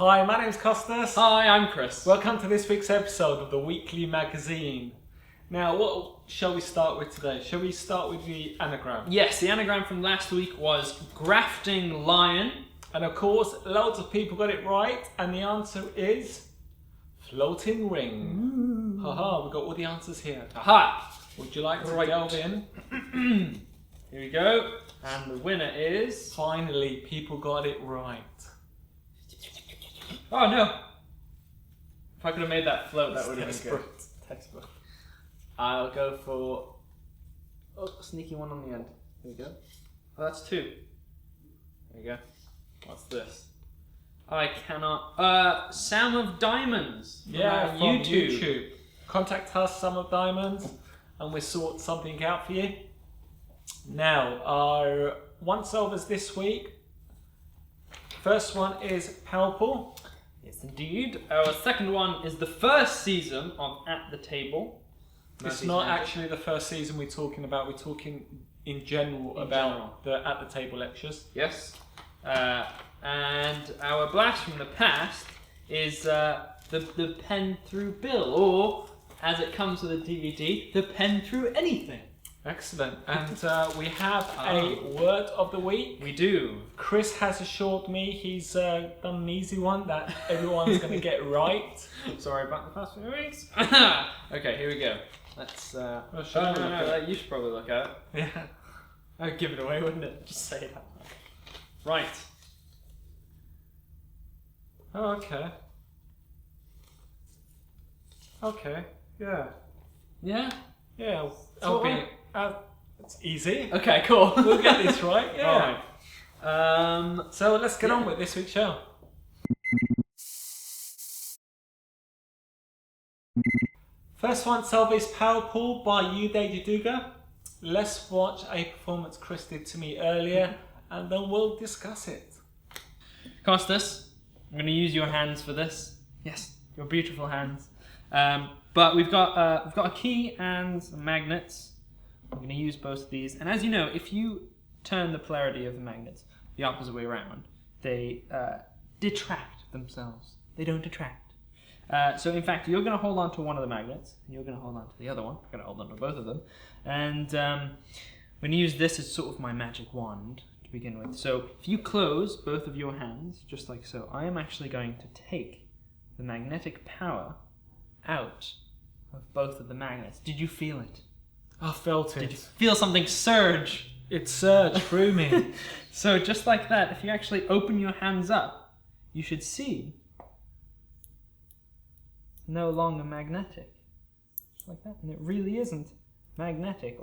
Hi, my name's Costas. Hi, I'm Chris. Welcome to this week's episode of the weekly magazine. Now, what shall we start with today? Shall we start with the anagram? Yes, the anagram from last week was grafting lion. And of course, loads of people got it right, and the answer is floating ring. Haha, we've got all the answers here. Aha! Would you like to delve in? Here we go. And the winner is... Finally, people got it right. Oh no! If I could have made that float, that would have been good. Textbook. I'll go for... Oh, sneaky one on the end. Here we go. Oh, that's two. There we go. What's this? I cannot... Sam of Diamonds. Yeah, from YouTube. YouTube. Contact us, Some of Diamonds, and we'll sort something out for you. Now, our once-overs this week. First one is Palpable. Yes, indeed. Our second one is the first season of At the Table. It's not actually the first season we're talking about. We're talking in general about the At the Table lectures. Yes. And our blast from the past is the pen through Bill, or as it comes with a DVD, the pen through anything. Excellent. And we have a word of the week. We do. Chris has assured me he's done an easy one that everyone's going to get right. Sorry about the past few weeks. Okay, here we go. Let's. You should probably look at it. Yeah. I'd give it away, wouldn't it? Just say that. Right. Oh, okay. Okay. Yeah. Yeah? Yeah. It's easy. Okay, cool. We'll get this right. Yeah. Alright. So let's get on with this week's show. First one, Salve's Power Pool by Uday. Let's watch a performance Chris did to me earlier, and then we'll discuss it. Costas, I'm going to use your hands for this. Yes, your beautiful hands. But we've got a key and some magnets. I'm going to use both of these. And as you know, if you turn the polarity of the magnets the opposite way around, they detract themselves. They don't attract. So in fact, you're going to hold on to one of the magnets, and you're going to hold on to the other one. I'm going to hold on to both of them. And I'm going to use this as sort of my magic wand to begin with. So if you close both of your hands, just like so, I am actually going to take the magnetic power out of both of the magnets. Did you feel it? I felt it. Did you feel something surge? It surged through me. So just like that, if you actually open your hands up, you should see no longer magnetic. Just like that. And it really isn't magnetic.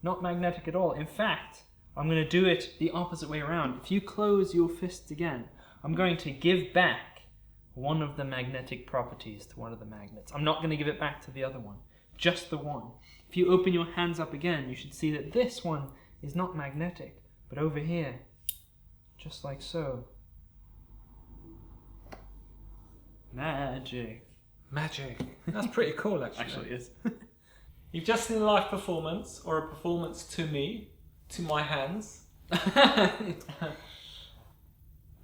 Not magnetic at all. In fact, I'm going to do it the opposite way around. If you close your fists again, I'm going to give back one of the magnetic properties to one of the magnets. I'm not going to give it back to the other one. Just the one. If you open your hands up again, you should see that this one is not magnetic, but over here, just like so. Magic. Magic. That's pretty cool, actually. Actually, it is. You've just seen a live performance, or a performance to me, to my hands.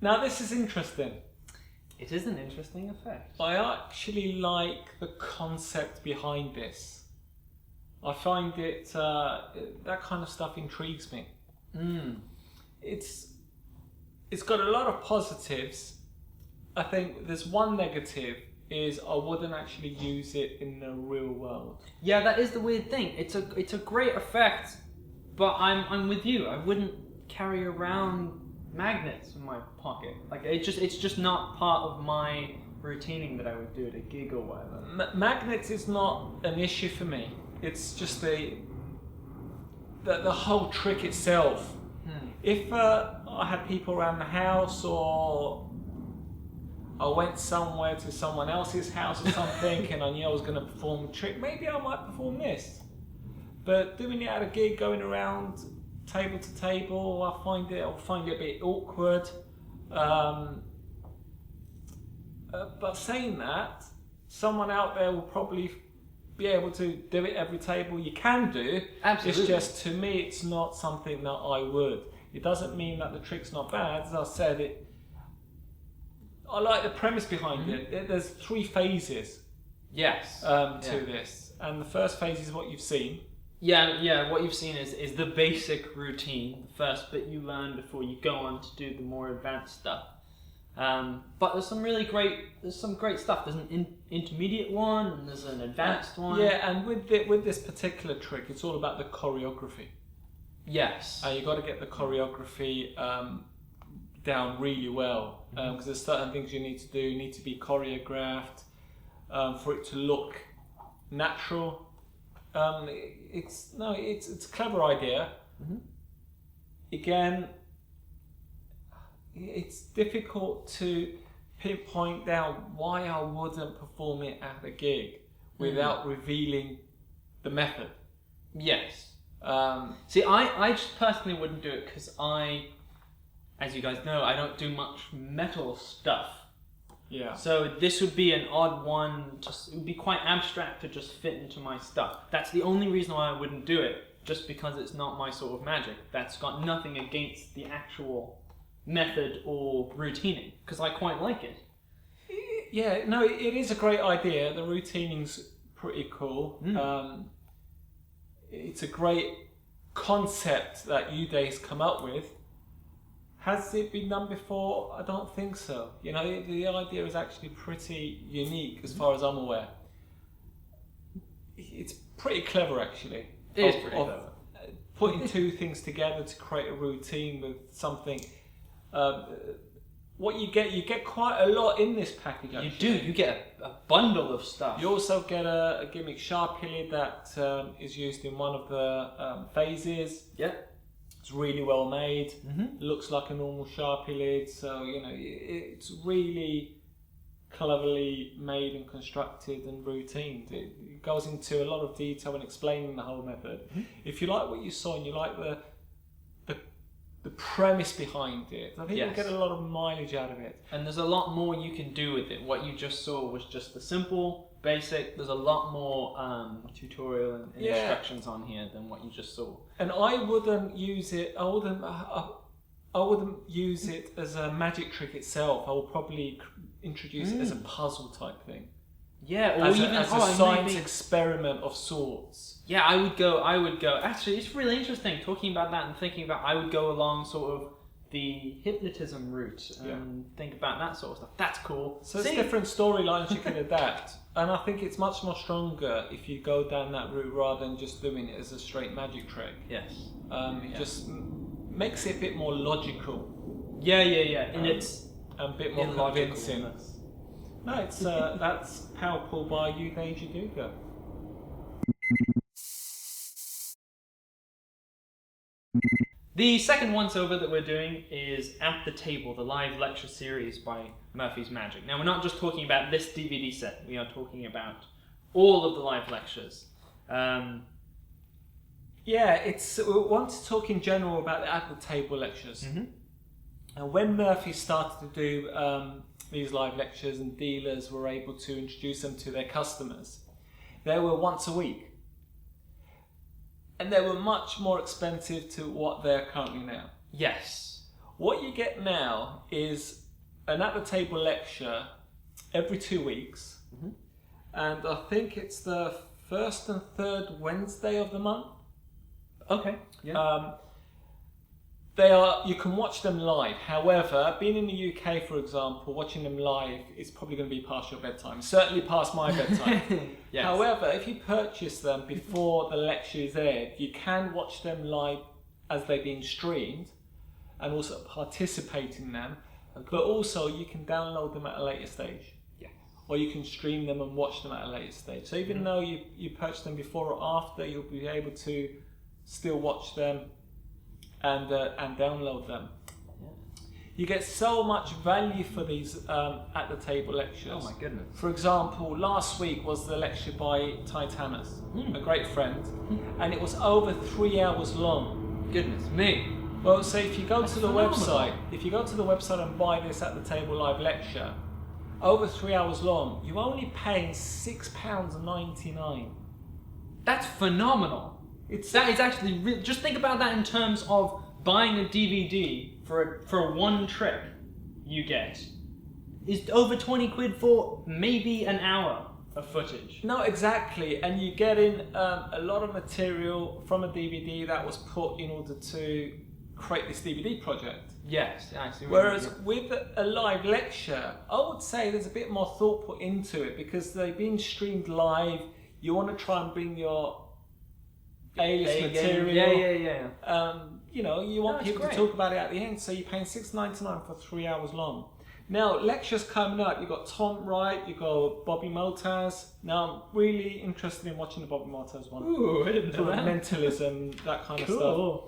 Now, this is interesting. It is an interesting effect. I actually like the concept behind this. I find it, that kind of stuff intrigues me. It's got a lot of positives. I think there's one negative, is I wouldn't actually use it in the real world. Yeah, that is the weird thing. It's a great effect, but I'm with you. I wouldn't carry around magnets in my pocket. Like it's just not part of my routining that I would do at a gig or whatever. Magnets is not an issue for me. It's just the whole trick itself. If I had people around the house, or I went somewhere to someone else's house or something, and I knew I was going to perform a trick, maybe I might perform this. But doing it at a gig, going around table to table, I'll find it a bit awkward. But saying that, someone out there will probably be able to do it every table. You can do. Absolutely. It's just, to me, it's not something that I would. It doesn't mean that the trick's not bad. As I said, I like the premise behind it. There's 3 phases. Yes. To this, and the first phase is what you've seen. Yeah. What you've seen is the basic routine, the first bit you learn before you go on to do the more advanced stuff. But there's some great stuff. There's an intermediate one, and there's an advanced one. Yeah, and with this particular trick, it's all about the choreography. Yes. You got to get the choreography down really well, because there's certain things you need to do. You need to be choreographed for it to look natural. It's a clever idea. Again, it's difficult to pinpoint down why I wouldn't perform it at a gig without revealing the method. Yes. See, I just personally wouldn't do it because as you guys know, I don't do much metal stuff. Yeah. So this would be an odd one. It would be quite abstract to just fit into my stuff. That's the only reason why I wouldn't do it. Just because it's not my sort of magic. That's got nothing against the actual method or routining, because I quite like it. Yeah, no, it is a great idea. The routining's pretty cool. It's a great concept that Uday's come up with. Has it been done before? I don't think so. You know, the idea is actually pretty unique as far as I'm aware. It's pretty clever, actually. It is pretty clever. Putting 2 things together to create a routine with something. What you get quite a lot in this package, actually. You do. You get a bundle of stuff. You also get a gimmick Sharpie lid that is used in one of the phases. Yeah. It's really well made. Looks like a normal Sharpie lid, so you know it's really cleverly made and constructed and routined. It goes into a lot of detail in explaining the whole method. If you like what you saw and you like the premise behind it, I think you'll get a lot of mileage out of it. And there's a lot more you can do with it. What you just saw was just the simple, basic. There's a lot more tutorial and instructions on here than what you just saw. And I wouldn't use it. I wouldn't use it as a magic trick itself. I would probably introduce it as a puzzle type thing. Yeah, or as even a science experiment of sorts. Yeah, I would go. Actually, it's really interesting talking about that and thinking about. I would go along sort of the hypnotism route and think about that sort of stuff. That's cool. So there's different storylines you can adapt, and I think it's much more stronger if you go down that route rather than just doing it as a straight magic trick. Yes. It just makes it a bit more logical. Yeah, and it's a bit more convincing. No, it's that's powerful by Uday Jaduga. The second once-over that we're doing is At the Table, the live lecture series by Murphy's Magic. Now, we're not just talking about this DVD set, we are talking about all of the live lectures. We want to talk in general about the At the Table lectures. And when Murphy started to do these live lectures and dealers were able to introduce them to their customers, they were once a week. And they were much more expensive to what they're currently now. Yes. What you get now is an At the Table lecture every 2 weeks. And I think it's the first and third Wednesday of the month. Okay. Yeah. You can watch them live. However, being in the UK, for example, watching them live is probably going to be past your bedtime. Certainly past my bedtime. Yes. However, if you purchase them before the lecture is aired, you can watch them live as they've been streamed and also participate in them. Okay. But also you can download them at a later stage. Yes. Or you can stream them and watch them at a later stage. So even though you purchase them before or after, you'll be able to still watch them and download them. You get so much value for these At the Table lectures. Oh my goodness. For example, last week was the lecture by Ty Tamas, a great friend, and it was over 3 hours long. Goodness me. Well, so if you go to the phenomenal. website and buy this At the Table live lecture, over 3 hours long, you're only paying £6.99. That's phenomenal. That is actually just think about that in terms of buying a DVD for one trip you get. is over 20 quid for maybe an hour of footage. No, exactly, and you get in a lot of material from a DVD that was put in order to create this DVD project. Yes, I see. Whereas with a live lecture, I would say there's a bit more thought put into it because they've been streamed live. You want to try and bring your A-list material. Yeah. You know, you want people to talk about it at the end, so you're paying $6.99 for 3 hours long. Now, lectures coming up, you've got Tom Wright, you've got Bobby Maltaz. Now, I'm really interested in watching the Bobby Maltaz one. Ooh, I didn't know that. Mentalism, that kind of stuff.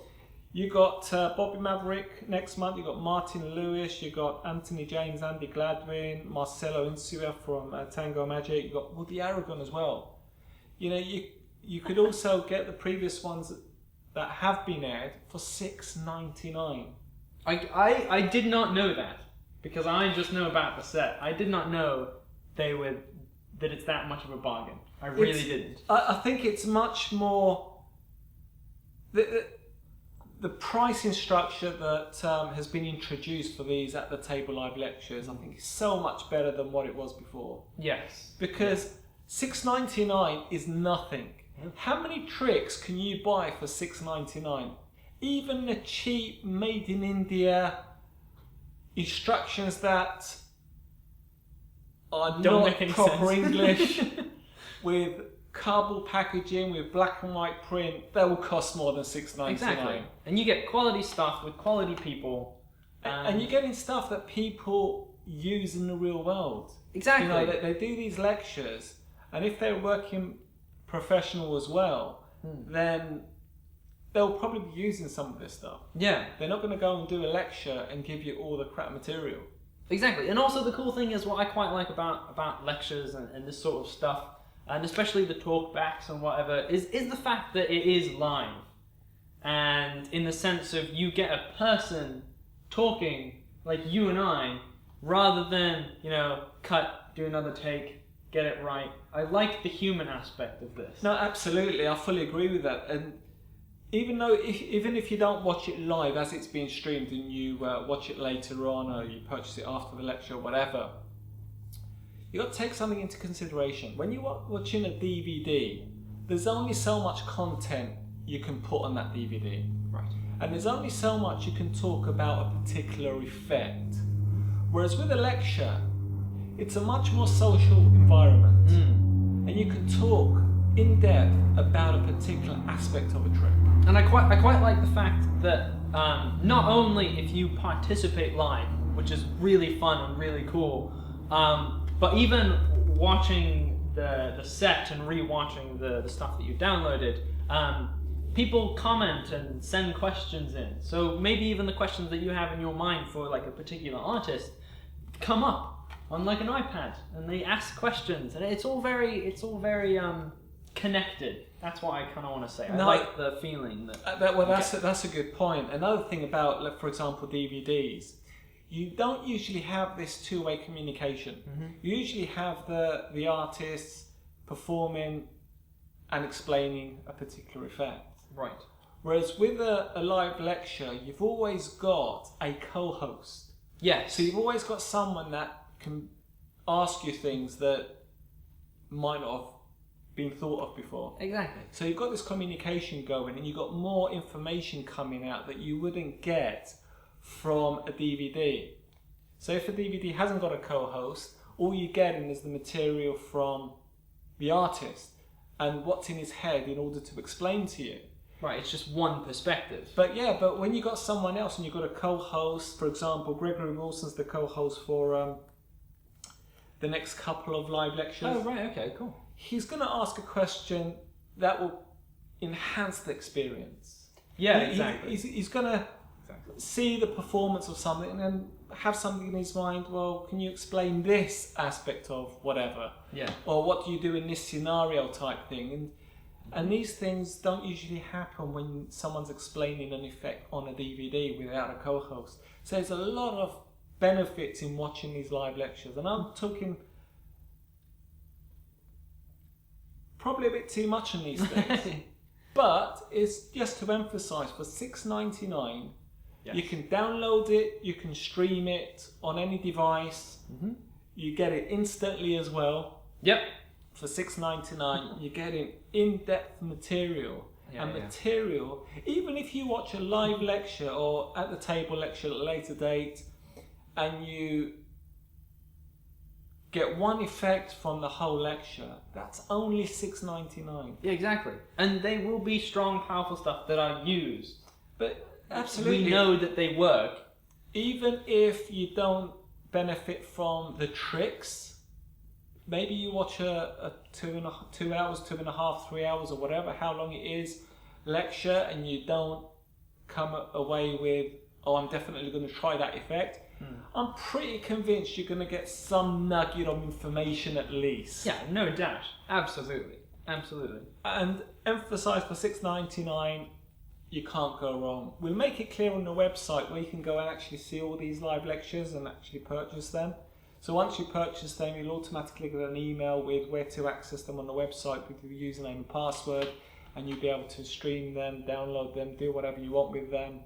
You got Bobby Maverick next month. You got Martin Lewis. You got Anthony James, Andy Gladwin, Marcelo Insua from Tango Magic. You got Woody Aragon as well. You know, you could also get the previous ones that have been aired for $6.99. I did not know that because I just know about the set. I did not know that it's that much of a bargain. I really didn't. I think it's much more the pricing structure that has been introduced for these at the table live lectures, I think is so much better than what it was before. Yes. Because $6.99 is nothing. How many tricks can you buy for $6.99? Even the cheap made in India instructions that are Don't not make any proper sense. English with cardboard packaging with black and white print, they will cost more than $6.99. Exactly. And you get quality stuff with quality people. And you're getting stuff that people use in the real world. Exactly. You know, they do these lectures, and if they're working professional as well, then they'll probably be using some of this stuff. Yeah. They're not going to go and do a lecture and give you all the crap material. Exactly. And also the cool thing is what I quite like about lectures and this sort of stuff, and especially the talkbacks and whatever, is the fact that it is live. And in the sense of you get a person talking like you and I, rather than, you know, cut, do another take, get it right. I like the human aspect of this. No, absolutely. I fully agree with that. And even if you don't watch it live as it's being streamed and you watch it later on or you purchase it after the lecture or whatever, you got to take something into consideration. When you're watching a DVD, there's only so much content you can put on that DVD. Right. And there's only so much you can talk about a particular effect. Whereas with a lecture, it's a much more social environment. And you can talk in depth about a particular aspect of a trick. And I quite like the fact that not only if you participate live, which is really fun and really cool, but even watching the set and re-watching the stuff that you've downloaded, people comment and send questions in. So maybe even the questions that you have in your mind for like a particular artist come up on like an iPad, and they ask questions, and it's all very connected. That's what I kind of want to say. I like the feeling that. That's a good point. Another thing about, like, for example, DVDs, you don't usually have this two-way communication. You usually have the artists performing and explaining a particular effect. Right. Whereas with a live lecture, you've always got a co-host. Yes. So you've always got someone that can ask you things that might not have been thought of before. Exactly. So you've got this communication going, and you've got more information coming out that you wouldn't get from a DVD. So if a DVD hasn't got a co-host, all you're getting is the material from the artist and what's in his head in order to explain to you. Right, it's just one perspective. But when you've got someone else and you've got a co-host, for example, Gregory Wilson's the co-host for the next couple of live lectures. Oh, right, okay, cool. He's going to ask a question that will enhance the experience. Yeah, exactly. He's going to see the performance of something and then have something in his mind, well, can you explain this aspect of whatever? Yeah. Or what do you do in this scenario type thing? And these things don't usually happen when someone's explaining an effect on a DVD without a co-host. So there's a lot of benefits in watching these live lectures. And I'm talking probably a bit too much on these things. But it's just to emphasise, for $6.99, you can download it, you can stream it on any device. You get it instantly as well. Yep. For $6.99, you're getting in-depth material. Material, even if you watch a live lecture or at the table lecture at a later date, and you get one effect from the whole lecture, that's only $6.99. Yeah, exactly. And they will be strong, powerful stuff that I've used. But absolutely, we know that they work. Even if you don't benefit from the tricks, maybe you watch a 2 hours, 2.5, 3 hours, or whatever, how long it is, lecture, and you don't come away with, oh, I'm definitely going to try that effect. I'm pretty convinced you're going to get some nugget of information at least. Yeah, no doubt. Absolutely. Absolutely. And emphasize for $6.99, you can't go wrong. We'll make it clear on the website where you can go and actually see all these live lectures and actually purchase them. So once you purchase them, you'll automatically get an email with where to access them on the website with your username and password, and you'll be able to stream them, download them, do whatever you want with them.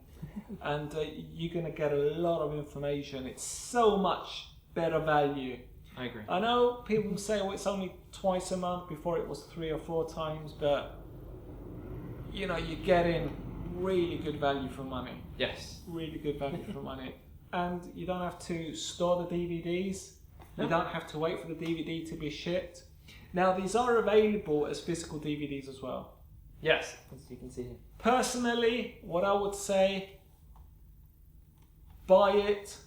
And you're going to get a lot of information. It's so much better value. I agree. I know people say, oh, it's only twice a month. Before it was 3 or 4 times, but you know, you're getting really good value for money. Yes. Really good value for money. And you don't have to store the DVDs. No. You don't have to wait for the DVD to be shipped. Now, these are available as physical DVDs as well. Yes, as you can see here. Personally, what I would say, buy it,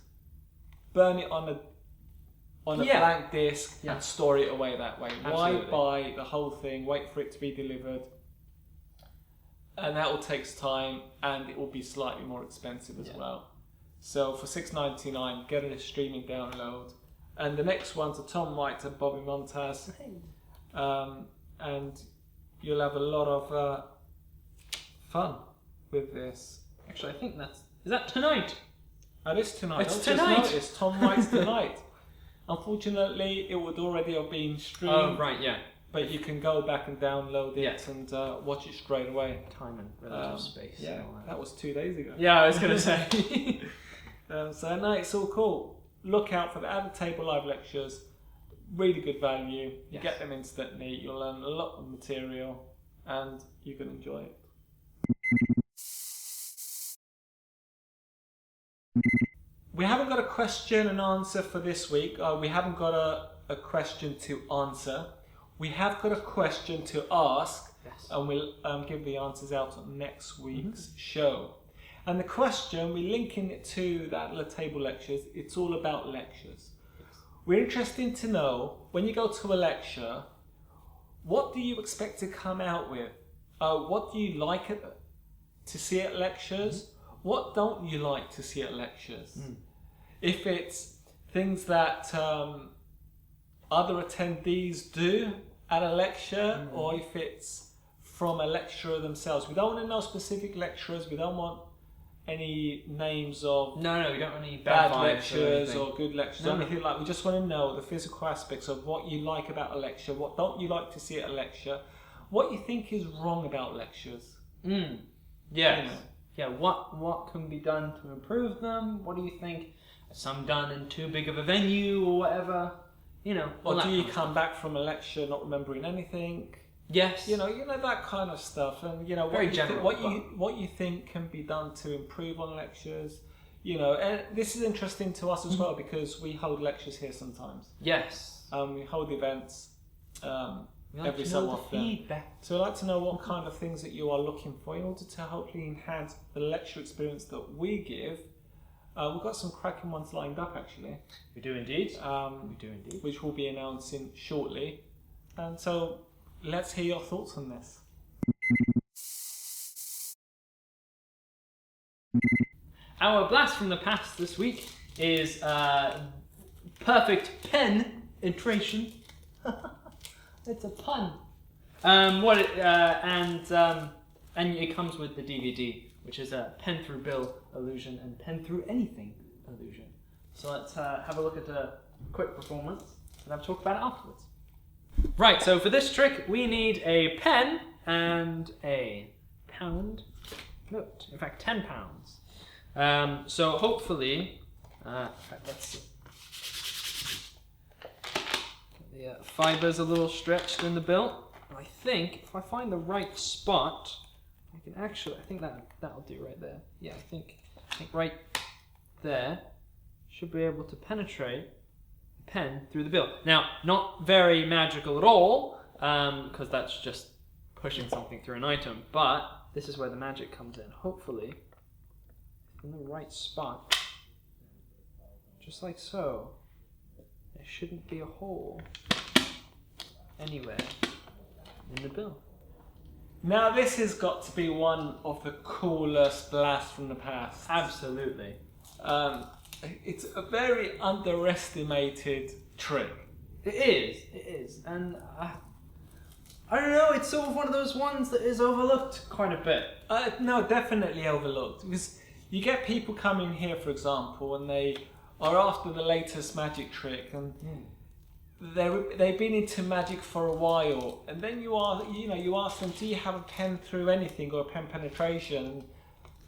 burn it on a blank disc, and store it away that way. Absolutely. Why buy the whole thing, wait for it to be delivered? And that will take time, and it will be slightly more expensive as well. So for $6.99, get a streaming download. And the next one's a Tom White and Bobby Montaz. And you'll have a lot of fun with this. Actually, I think is that tonight? That is tonight. It's tonight. It's Tom White's tonight. Unfortunately, it would already have been streamed. Oh, right, yeah. But you can go back and download it and watch it straight away. Time and relative space. Yeah, that was 2 days ago. Yeah, I was going to say. So no, it's all cool. Look out for the at the table live lectures. Really good value. You get them instantly. You'll learn a lot of material, and you can enjoy it. We haven't got a question and answer for this week. We haven't got a question to answer. We have got a question to ask, and we'll give the answers out on next week's show. And the question, we're linking it to the Adler Table Lectures. It's all about lectures. We're interested to know, when you go to a lecture, what do you expect to come out with? What do you like to see at lectures? What don't you like to see at lectures? If it's things that other attendees do at a lecture, or if it's from a lecturer themselves. We don't want to know specific lecturers. We don't want any names of we don't want any bad vibes lectures or good lectures or anything like. We just want to know the physical aspects of what you like about a lecture, what don't you like to see at a lecture, what you think is wrong about lectures. Yes. Yeah, what can be done to improve them? What do you think? Are some done in too big of a venue or whatever? Or do you come back from a lecture not remembering anything? Yes. You know that kind of stuff, and Very general, what you think can be done to improve on lectures. And this is interesting to us as well, because we hold lectures here sometimes. Yes. We hold events every to so know often. the feedback. So I'd like to know what kind of things that you are looking for in order to hopefully enhance the lecture experience that we give. We've got some cracking ones lined up, actually. We do indeed. Which we'll be announcing shortly. And so let's hear your thoughts on this. Our blast from the past this week is perfect penetration. It's a pun. And it comes with the DVD, which is a pen through bill illusion and pen through anything illusion. So let's have a look at a quick performance and I'll talk about it afterwards. Right, so for this trick we need a pen and a pound note. In fact, 10 pounds. So hopefully, in fact, let's see. The fiber's a little stretched in the bill. I think if I find the right spot, I can actually. I think that'll do right there. Yeah, I think right there should be able to penetrate the pen through the bill. Now, not very magical at all, because that's just pushing something through an item. But this is where the magic comes in. Hopefully, in the right spot, just like so. There shouldn't be a hole anywhere in the bill. Now this has got to be one of the coolest blasts from the past. Absolutely. It's a very underestimated trick. It is. And I don't know, it's sort of one of those ones that is overlooked quite a bit. No, definitely overlooked. Because you get people coming here, for example, and they are after the latest magic trick, and they've been into magic for a while, and then you ask them, do you have a pen through anything or a pen penetration?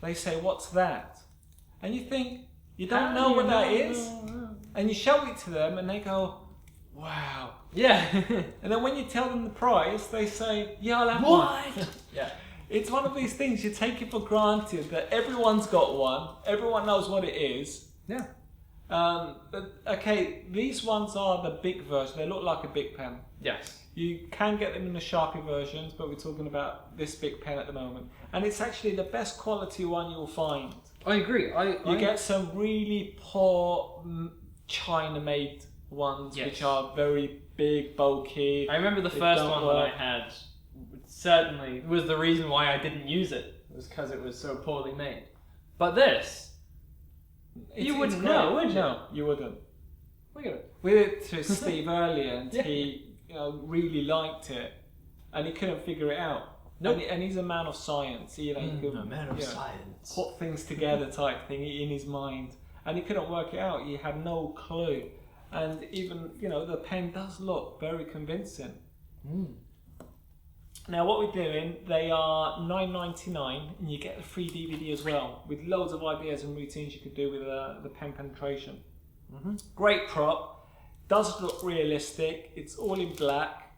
They say, what's that? And you think, you don't know what that is? And you show it to them and they go, wow. Yeah. And then when you tell them the price, they say, yeah, I'll have What? one. Yeah. It's one of these things, you take it for granted that everyone's got one, everyone knows what it is. Yeah. But okay, these ones are the big version. They look like a big pen. Yes. You can get them in the Sharpie versions, but we're talking about this big pen at the moment. And it's actually the best quality one you'll find. I agree. You get some really poor China-made ones, Yes. which are very big, bulky. I remember the They first don't one that I work. had certainly was the reason why I didn't use it. It was because it was so poorly made. But this, you wouldn't great. know, would you? No, you wouldn't. Look at it. We did it to Steve earlier, and Yeah. he really liked it, and he couldn't figure it out. Nope. And he's a man of science. He could, a man of you know, science. put things together type thing in his mind, and he couldn't work it out. He had no clue, and even the pen does look very convincing. Now what we're doing, they are $9.99, and you get the free DVD as well, with loads of ideas and routines you could do with the pen penetration. Great prop, does look realistic. It's all in black.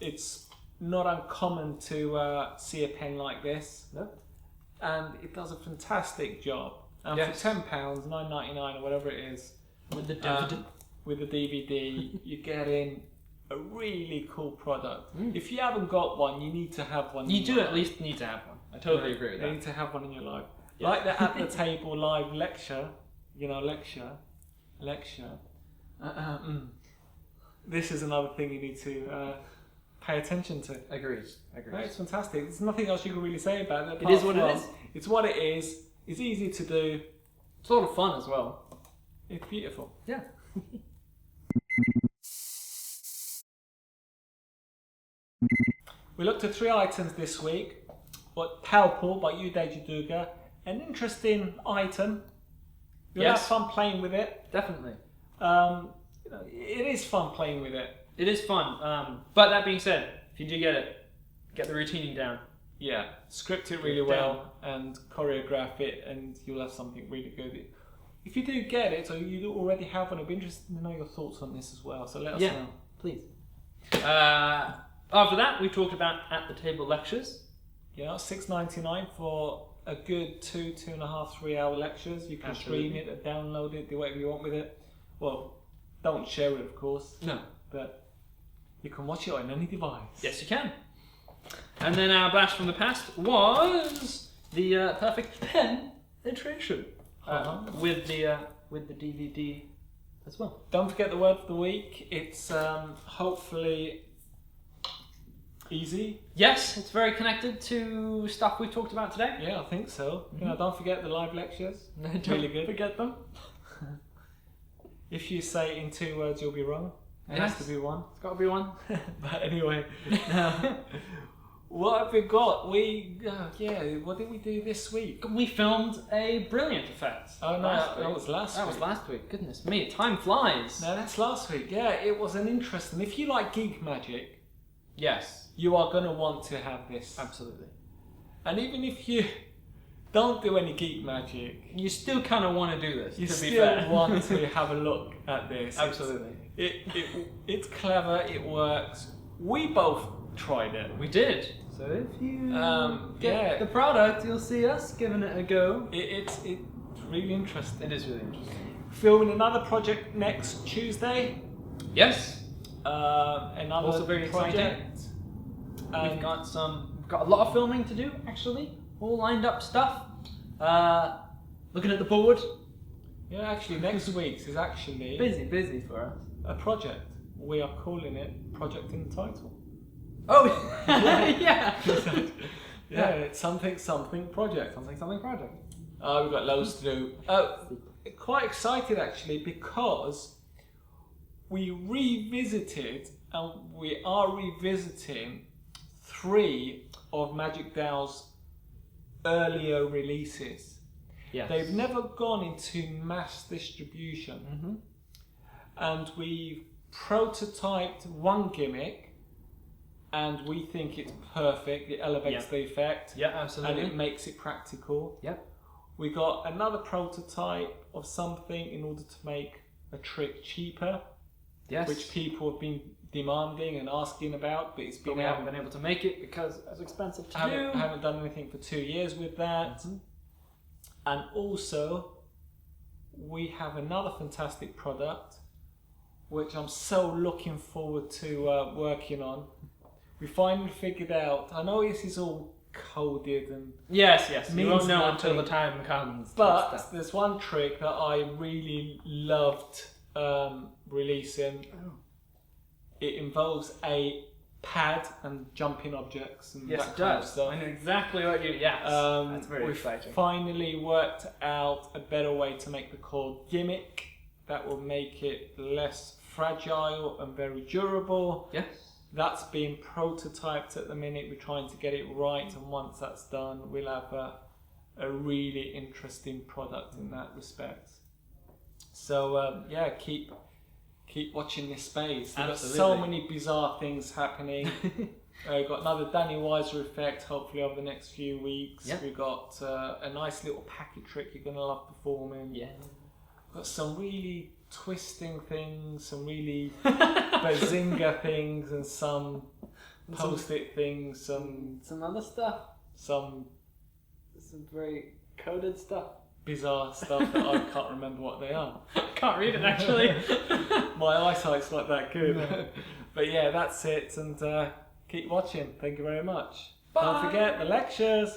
It's not uncommon to see a pen like this, and it does a fantastic job. And Yes. for £10, $9.99 or whatever it is, With the DVD. with the DVD, you're getting a really cool product. If you haven't got one, you need to have one. You in do your at least need to have one. I totally agree with You that. need to have one in your life. Like the at the table live lecture, lecture. This is another thing you need to pay attention to. Agreed. Right, it's fantastic. There's nothing else you can really say about it. It is what it apart is. from It's what it is. It's easy to do. It's a lot of fun as well. It's beautiful. Yeah. We looked at 3 items this week. What Palpal by Uday Jaduga. An interesting item. You'll Yes. have fun playing with it. Definitely. It is fun playing with it. It is fun. But that being said, if you do get it, get the routing down. Yeah, script it really well and choreograph it, and you'll have something really good. If you do get it, or you do already have one, I'd be interested to know your thoughts on this as well. So let us know. Please. After that, we talked about at the table lectures. Yeah, $6.99 for a good 2.5, 3 hour lectures. You can Absolutely. stream it, download it, do whatever you want with it. Well, don't share it, of course. No. But you can watch it on any device. Yes, you can. And then our blast from the past was the perfect pen iteration with the DVD as well. Don't forget the word of the week. It's hopefully easy. Yes, it's very connected to stuff we talked about today. Yeah, I think so. Don't forget the live lectures. Don't Really good. forget them. If you say it in 2 words, you'll be wrong. It has to be one. It's got to be one. But anyway, what have we got? What did we do this week? We filmed a brilliant effect. Oh no, that was last That week. was last week. Goodness me, time flies. No, that's last week. Yeah, it was an interesting. If you like geek magic, Yes, you are going to want to have this. absolutely. And even if you don't do any geek magic, You still kind of want to do this. you to be still fair. want to have a look at this. Absolutely. It's clever. It works. We both tried it. We did. So if you yeah. the product, you'll see us giving it a go. It's really interesting. It is really interesting. Filming another project next Tuesday. Yes. Another Also very project. We've got a lot of filming to do actually. All lined up stuff. Looking at the board. Yeah, actually, next week's is actually Busy for us. a project. We are calling it Project in the Title. Oh, yeah. Yeah, it's something project. Something project. We've got loads to do. Quite excited actually because we revisited and we are revisiting 3 of Magic Tao's earlier releases. Yes. They've never gone into mass distribution, and we prototyped one gimmick, and we think it's perfect. It elevates the effect, Yeah, absolutely. and it makes it practical. Yep. We got another prototype of something in order to make a trick cheaper, Yes. which people have been demanding and asking about, but it's been we out. haven't been able to make it because it's expensive to do. Haven't done anything for 2 years with that. And also, we have another fantastic product, which I'm so looking forward to working on. We finally figured out, I know this is all coded and Yes. You means won't know nothing. until the time comes. but there's one trick that I really loved releasing. It involves a pad and jumping objects and Yes, that it kind of does. stuff. I know exactly what you. Yes, that's very we've exciting. finally worked out a better way to make the cord gimmick that will make it less fragile and very durable. Yes. That's being prototyped at the minute. We're trying to get it right, and once that's done, we'll have a really interesting product in that respect. So keep watching this space. We've got so Absolutely. many bizarre things happening. We've got another Danny Weiser effect, hopefully over the next few weeks. Yep. We've got a nice little packet trick you're going to love performing. Yeah. We've got some really twisting things, some really bazinga things, and some post-it things, Some other stuff. some Some very coded stuff. bizarre stuff that I can't remember what they are. Can't read it actually. My eyesight's not that good. But yeah, that's it, and keep watching. Thank you very much. Bye. Don't forget the lectures.